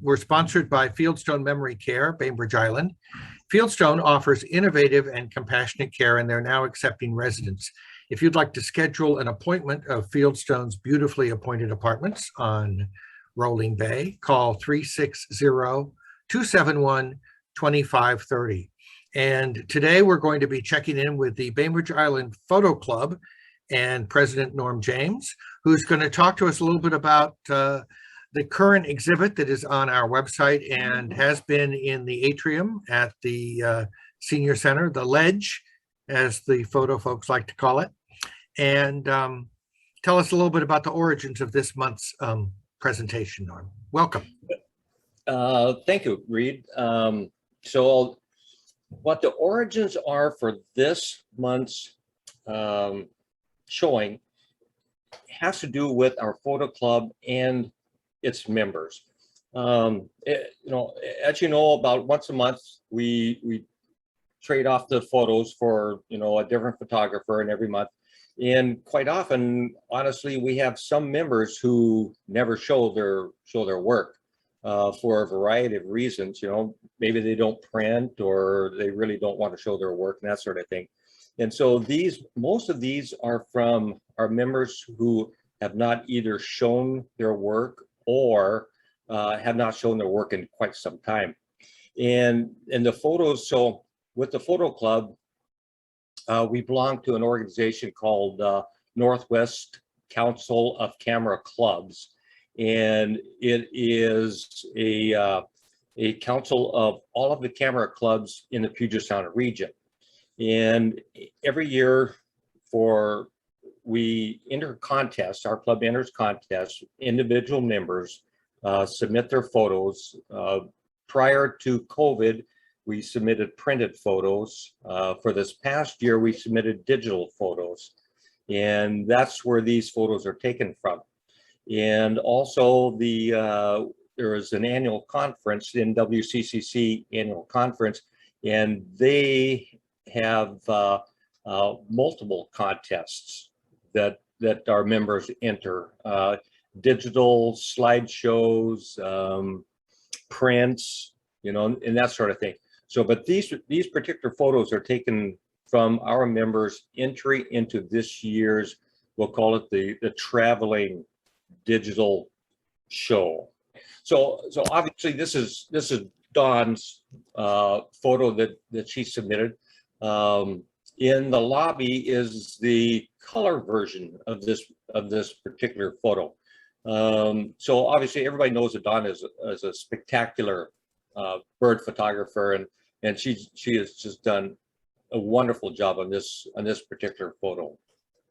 We're sponsored by Fieldstone Memory Care, Bainbridge Island. Fieldstone offers innovative and compassionate care, and they're now accepting residents. If you'd like to schedule an appointment of Fieldstone's beautifully appointed apartments on Rolling Bay, call 360-271-2530. And today we're going to be checking in with the Bainbridge Island Photo Club and President Norm James, who's going to talk to us a little bit about the current exhibit that is on our website and has been in the atrium at the Senior Center, the Ledge, as the photo folks like to call it, and tell us a little bit about the origins of this month's presentation, Norm. Welcome. Thank you, Reed. So what the origins are for this month's showing has to do with our photo club and its members. As you know, about once a month, we trade off the photos for, a different photographer, and every month. And quite often, honestly, we have some members who never show their work for a variety of reasons. Maybe they don't print, or they really don't want to show their work, and that sort of thing. And so most of these are from our members who have not either shown their work or have not shown their work in quite some time. And the photos, so with the photo club, we belong to an organization called Northwest Council of Camera Clubs. And it is a council of all of the camera clubs in the Puget Sound region. And every year we enter contests, our club enters contests, individual members submit their photos. Prior to COVID, we submitted printed photos. For this past year, we submitted digital photos. And that's where these photos are taken from. And also there is an annual conference, the NWCCC annual conference, and they have multiple contests that our members enter, digital slideshows, prints, and that sort of thing. So, but these particular photos are taken from our members' entry into this year's, we'll call it the Traveling Digital Show. So obviously this is Dawn's photo that she submitted. In the lobby is the color version of this particular photo. So obviously everybody knows that Dawn is a spectacular bird photographer, and she has just done a wonderful job on this particular photo.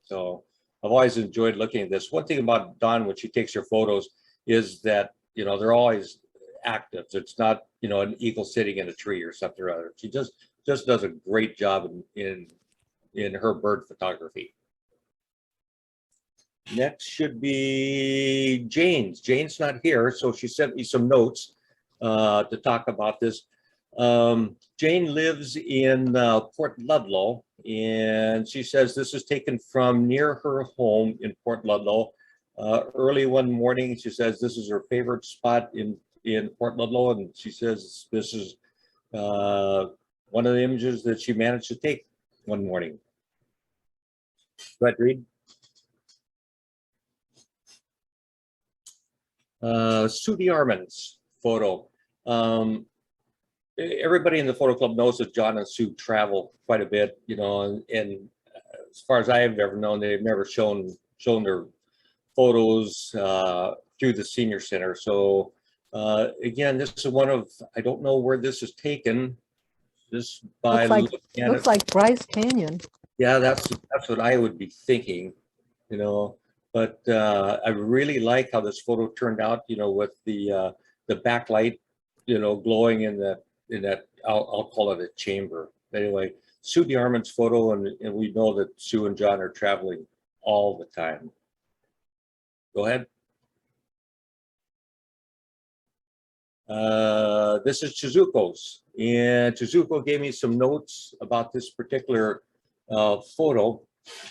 So I've always enjoyed looking at this. One thing about Dawn when she takes her photos is that they're always active. It's not an eagle sitting in a tree or something or other. She just does a great job in her bird photography. Next should be Jane's. Jane's not here, so she sent me some notes to talk about this. Jane lives in Port Ludlow, and she says this is taken from near her home in Port Ludlow. Early one morning, she says this is her favorite spot in Port Ludlow, and she says this is one of the images that she managed to take one morning. Go ahead, Reed. D Armand's photo. Everybody in the photo club knows that John and Sue travel quite a bit, and as far as I have ever known, they've never shown their photos through the Senior Center. So again, this is one of, I don't know where this is taken. This by looks like Bryce Canyon. Yeah, that's what I would be thinking, But I really like how this photo turned out, with the backlight, glowing in that I'll call it a chamber. Anyway, Sue D Armand's photo, and we know that Sue and John are traveling all the time. Go ahead. This is Chizuko's, and Chizuko gave me some notes about this particular photo.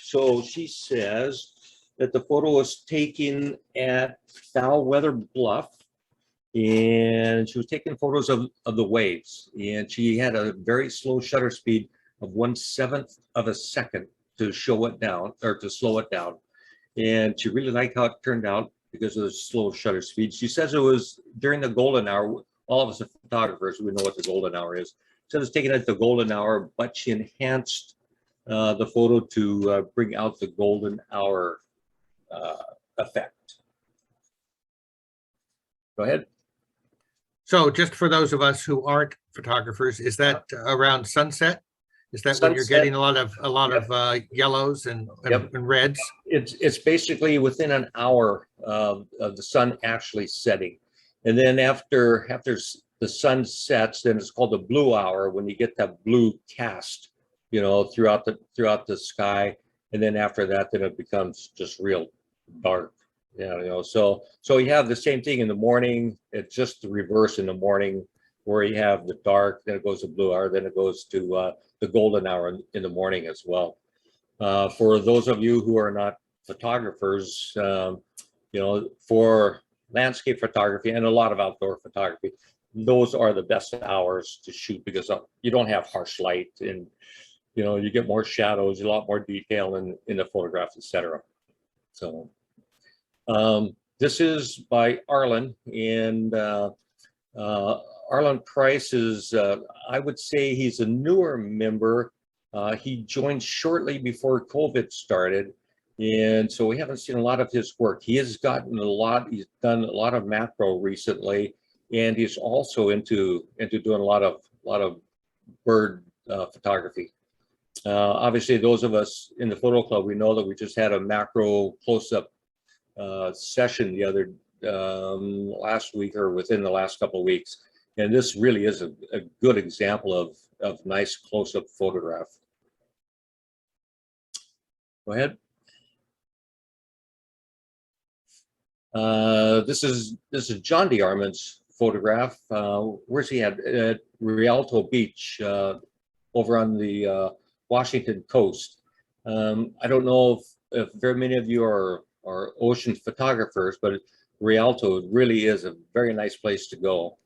So she says that the photo was taken at Foul Weather Bluff and she was taking photos of the waves. And she had a very slow shutter speed of 1/7 of a second to show it down or to slow it down. And she really liked how it turned out because of the slow shutter speed. She says it was during the golden hour. All of us are photographers, we know what the golden hour is. So it was taken at the golden hour, but she enhanced the photo to bring out the golden hour effect. Go ahead. So just for those of us who aren't photographers, is that around sunset? Is that when you're Sunset. getting a lot of yellows and reds? It's basically within an hour of the sun actually setting. And then after the sun sets, then it's called the blue hour, when you get that blue cast, you know, throughout the sky. And then after that, then it becomes just real dark. Yeah, you know, so you have the same thing in the morning. It's just the reverse in the morning, where you have the dark, then it goes to blue hour, then it goes to the golden hour in the morning as well. For those of you who are not photographers, you know, for landscape photography and a lot of outdoor photography, those are the best hours to shoot, because you don't have harsh light, and you know, you get more shadows, a lot more detail in the photographs, etc. So this is by Arlen, and Arlen Price is, I would say he's a newer member. He joined shortly before COVID started, and so we haven't seen a lot of his work. He has gotten he's done a lot of macro recently, and he's also into doing a lot of bird photography. Obviously, those of us in the photo club, we know that we just had a macro close-up session the other last week, or within the last couple of weeks, and this really is a good example of nice close-up photograph. Go ahead. This is John D Armand's photograph. Where's he at Rialto Beach, over on the Washington coast. I don't know if very many of you are ocean photographers, but Rialto really is a very nice place to go.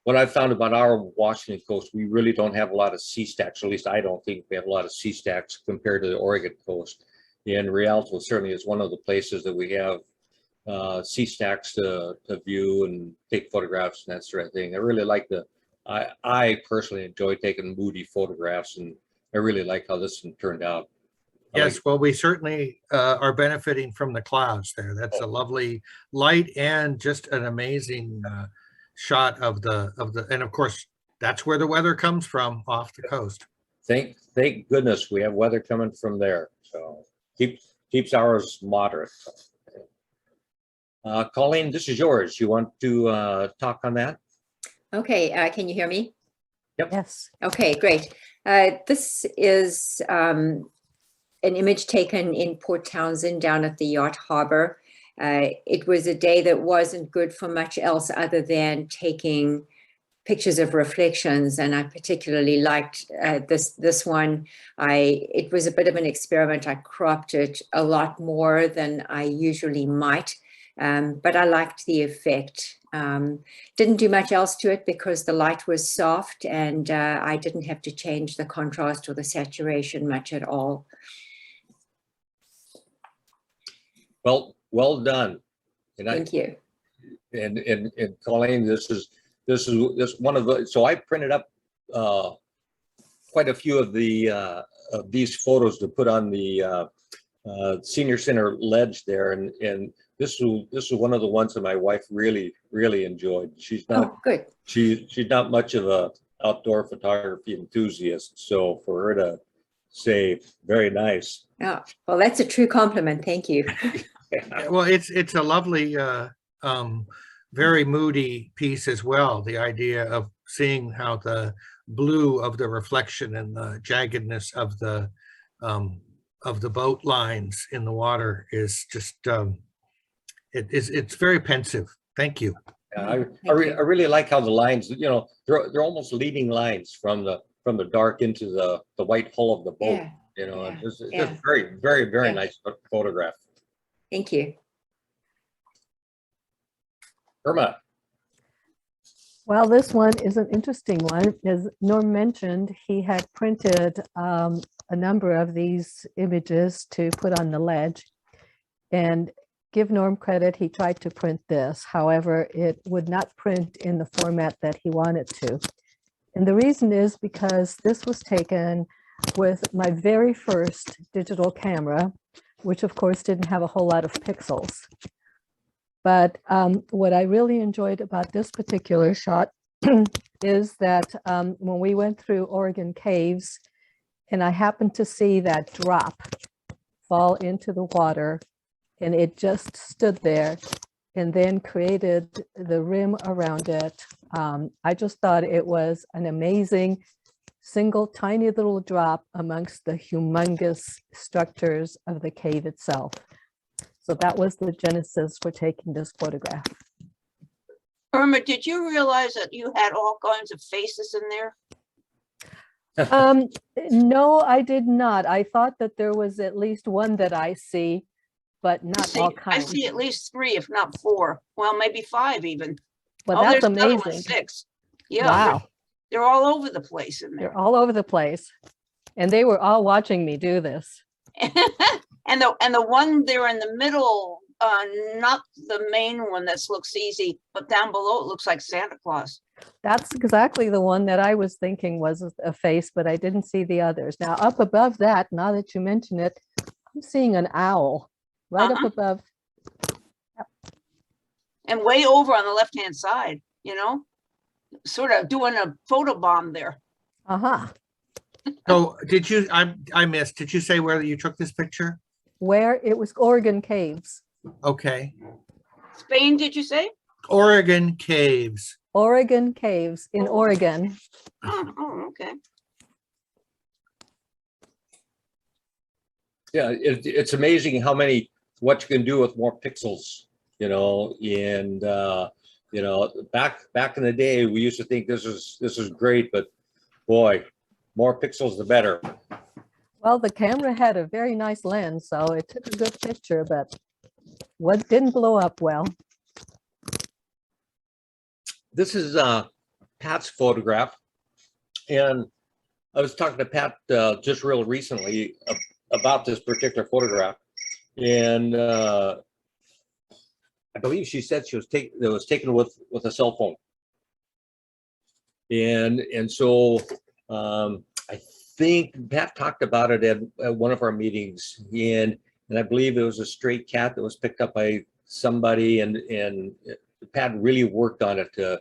What I've found about our Washington coast, we really don't have a lot of sea stacks. At least I don't think we have a lot of sea stacks compared to the Oregon coast. And Rialto certainly is one of the places that we have sea stacks to view and take photographs and that sort of thing. I really like I personally enjoy taking moody photographs, and I really like how this one turned out. Yes, well, we certainly are benefiting from the clouds there. That's a lovely light and just an amazing shot of the, and of course, that's where the weather comes from, off the coast. Thank goodness we have weather coming from there. So keeps ours moderate. Colleen, this is yours. You want to talk on that? Okay, can you hear me? Yep. Yes. Okay, great. This is an image taken in Port Townsend down at the Yacht Harbor. It was a day that wasn't good for much else other than taking pictures of reflections, and I particularly liked this one. It was a bit of an experiment. I cropped it a lot more than I usually might, but I liked the effect. Didn't do much else to it because the light was soft, and I didn't have to change the contrast or the saturation much at all. Well done. And Thank you. And Colleen, this is one of the, so I printed up quite a few of these photos to put on the senior center ledge there, and this is one of the ones that my wife really enjoyed. She's not good. She's not much of a outdoor photography enthusiast, so for her to say very nice. Oh, well, that's a true compliment. Thank you. Well, it's a lovely, very moody piece as well. The idea of seeing how the blue of the reflection and the jaggedness of the boat lines in the water is just it's very pensive. Thank you. I really like how the lines, you know, they're almost leading lines from the dark into the white hull of the boat. Yeah. You know, Yeah. it's just very nice photograph. Thank you. Irma. Well, this one is an interesting one. As Norm mentioned, he had printed a number of these images to put on the ledge. And give Norm credit, he tried to print this. However, it would not print in the format that he wanted to. And the reason is because this was taken with my very first digital camera, which of course didn't have a whole lot of pixels. But what I really enjoyed about this particular shot is that when we went through Oregon caves, and I happened to see that drop fall into the water, and it just stood there and then created the rim around it. I just thought it was an amazing single tiny little drop amongst the humongous structures of the cave itself. So that was the genesis for taking this photograph. Irma, did you realize that you had all kinds of faces in there? No, I did not. I thought that there was at least one that I see, but not all I kinds. see at least 3, if not 4. Well, maybe 5 even. But Oh, that's there's another one, amazing. 6. Yeah, Wow, they're all over the place in there. they're all over the place. And they were all watching me do this. And the one there in the middle, not the main one that looks easy, but down below it looks like Santa Claus. That's exactly the one that I was thinking was a face, but I didn't see the others. Now up above that, now that you mention it, I'm seeing an owl right up above. And way over on the left-hand side, you know, sort of doing a photo bomb there. Uh-huh. So did you, I missed, did you say where you took this picture? Where it was Oregon caves. Okay. Spain, did you say? Oregon caves. Oregon caves in Oregon. Oh, okay. Yeah, it's amazing how many, what you can do with more pixels, you know, and you know, back in the day, we used to think this is great, but boy, more pixels the better. Well, the camera had a very nice lens, so it took a good picture, but what didn't blow up well. This is Pat's photograph, and I was talking to Pat just real recently about this particular photograph, and I believe she said she was taken with a cell phone, and so I think Pat talked about it at one of our meetings, and I believe it was a stray cat that was picked up by somebody, and Pat really worked on it to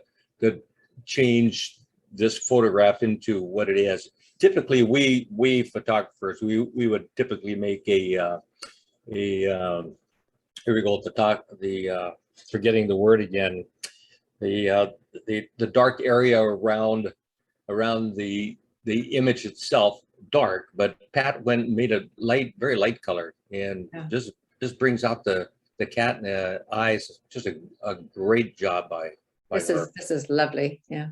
change this photograph into what it is. Typically, we photographers, we would typically make here we go, forgetting the word again, the dark area around the image itself dark, but Pat went and made a very light color, and just brings out the cat and the eyes. Just a great job by her. This is lovely. Yeah.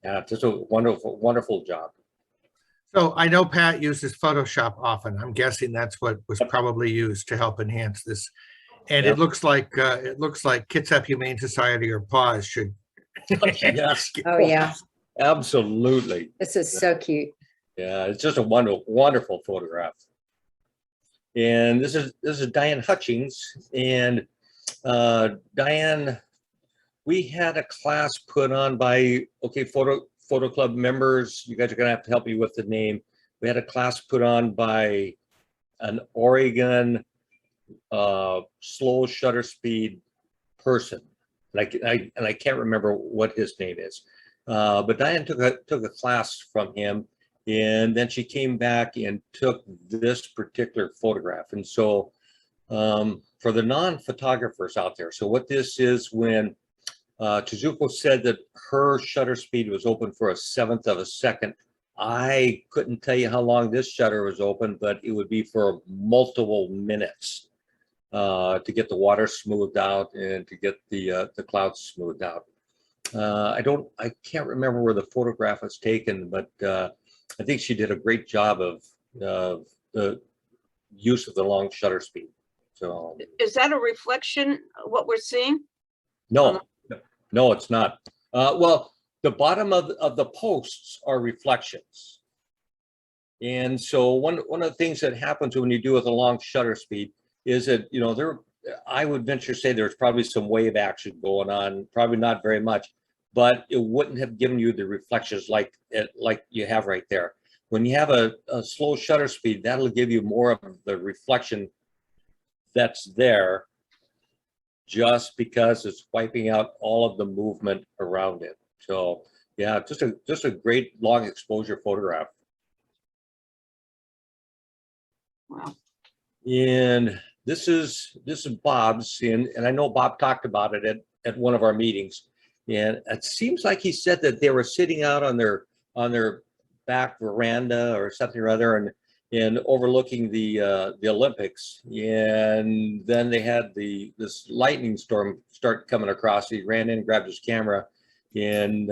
Yeah, just a wonderful job. So I know Pat uses Photoshop often. I'm guessing that's what was probably used to help enhance this. And Yep. it looks like Kitsap Humane Society or PAWS should. Yes. Oh, yeah. Absolutely. This is so cute. Yeah, it's just a wonderful photograph. And this is Diane Hutchings, and Diane, we had a class put on by photo club members. You guys are gonna have to help me with the name. We had a class put on by an Oregon slow shutter speed person, and I can't remember what his name is. But Diane took a class from him, and then she came back and took this particular photograph. And so for the non-photographers out there, so what this is, when Chizuko said that her shutter speed was open for 1/7 of a second, I couldn't tell you how long this shutter was open, but it would be for multiple minutes to get the water smoothed out and to get the clouds smoothed out. I can't remember where the photograph was taken, but I think she did a great job of the use of the long shutter speed. So Is that a reflection of what we're seeing? no, it's not. Well, the bottom of the posts are reflections. And so one of the things that happens when you do with a long shutter speed is that, you know, I would venture to say there's probably some wave action going on, probably not very much, but it wouldn't have given you the reflections like you have right there. When you have a slow shutter speed, that'll give you more of the reflection that's there, just because it's wiping out all of the movement around it. So yeah, just a great long exposure photograph. Wow. And this is Bob's, and I know Bob talked about it at one of our meetings. And it seems like he said that they were sitting out on their back veranda or something or other, and overlooking the Olympics. And then they had this lightning storm start coming across. He ran in, grabbed his camera, and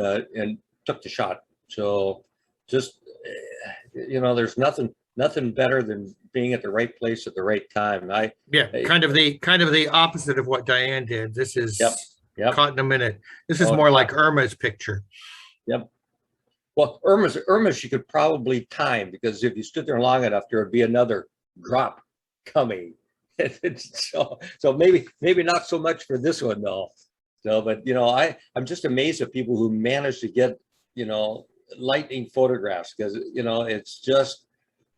took the shot. So just, you know, there's nothing better than being at the right place at the right time. Kind of the opposite of what Diane did. This is Yep. caught in a minute. This is Oh, more like Irma's picture. Yep. Well, Irma's she could probably time, because if you stood there long enough, there would be another drop coming. so maybe not so much for this one though. So, but you know, I'm just amazed at people who manage to get, you know, lightning photographs, because, you know, it's just,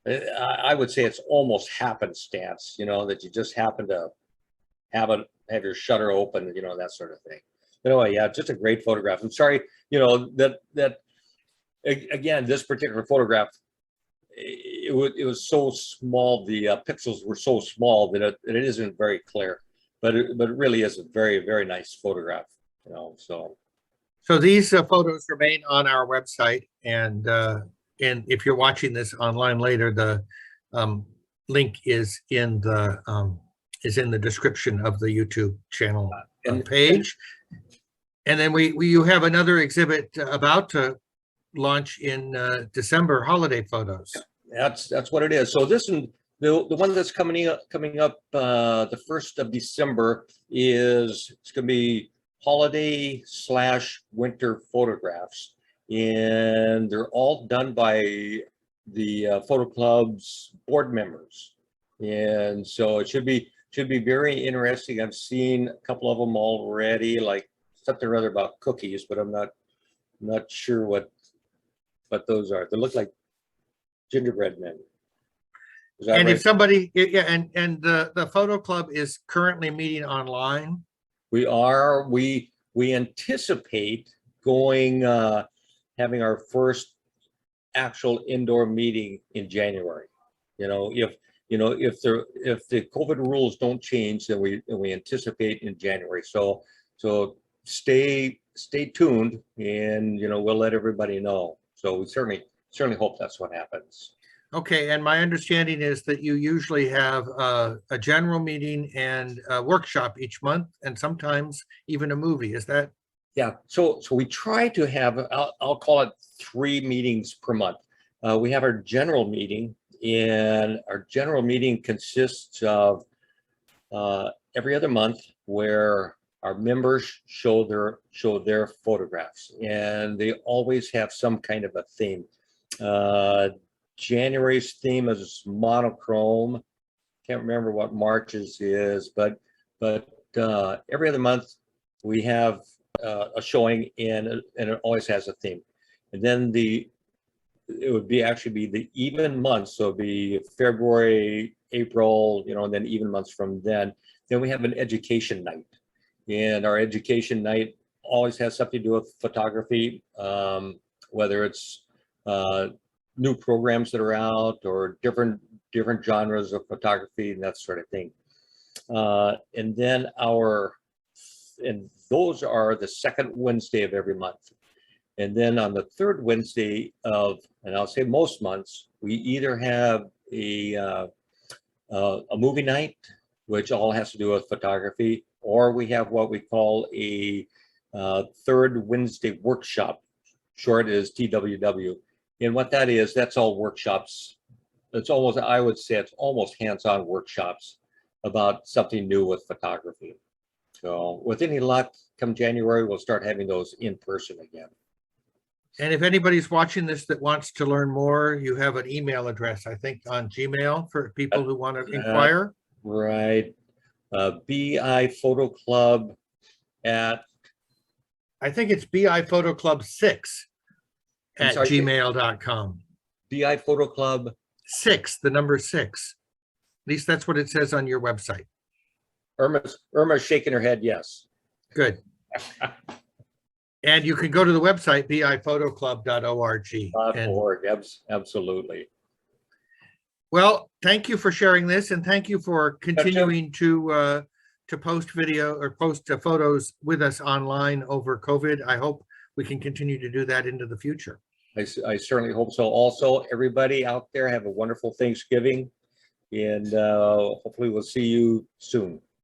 I would say it's almost happenstance, you know, that you just happen to have your shutter open, you know, that sort of thing. Anyway, yeah, just a great photograph. I'm sorry, you know, that again, this particular photograph, it was so small, the pixels were so small that it isn't very clear, but it really is a very, very nice photograph, you know. So these photos remain on our website, and if you're watching this online later, the link is in the description of the YouTube channel page. And then you have another exhibit about to launch in December, holiday photos. That's what it is. So this one, the one that's coming up the 1st of December, it's going to be holiday/winter photographs, and they're all done by the photo club's board members. And so it should be very interesting. I've seen a couple of them already, like something or other about cookies, but I'm not sure what those are. They look like gingerbread men. And right? if somebody, and the photo club is currently meeting online. We anticipate going having our first actual indoor meeting in January. You know, if the COVID rules don't change, then we anticipate in January. So stay tuned, and you know, we'll let everybody know. So we certainly hope that's what happens. Okay, and my understanding is that you usually have a general meeting and a workshop each month, and sometimes even a movie. Is that? Yeah. So we try to have, I'll call it 3 meetings per month. We have our general meeting, and our general meeting consists of every other month, where our members show their photographs, and they always have some kind of a theme. January's theme is monochrome. Can't remember what March's is, but every other month we have a showing, and it always has a theme. And then it would actually be the even months, so it'd be February, April, you know, and then even months from then. Then we have an education night, and our education night always has something to do with photography, whether it's new programs that are out, or different genres of photography and that sort of thing. And then those are the second Wednesday of every month. And then on the third Wednesday and I'll say most months, we either have a movie night, which all has to do with photography, or we have what we call a third Wednesday workshop. Short is TWW. And what that is, that's all workshops. I would say it's almost hands-on workshops about something new with photography. So with any luck, come January, we'll start having those in person again. And if anybody's watching this that wants to learn more, you have an email address, I think, on Gmail for people who want to inquire. Right. BI Photo Club at, I think it's BI Photo Club 6 I'm at sorry. gmail.com. BI Photo Club. 6, the number 6. At least that's what it says on your website. Irma's shaking her head, yes. Good. And you can go to the website, biphotoclub.org. And .org, absolutely. well, thank you for sharing this, and thank you for continuing to post video or post photos with us online over COVID. I hope we can continue to do that into the future. I certainly hope so. Also, everybody out there, have a wonderful Thanksgiving, and hopefully we'll see you soon.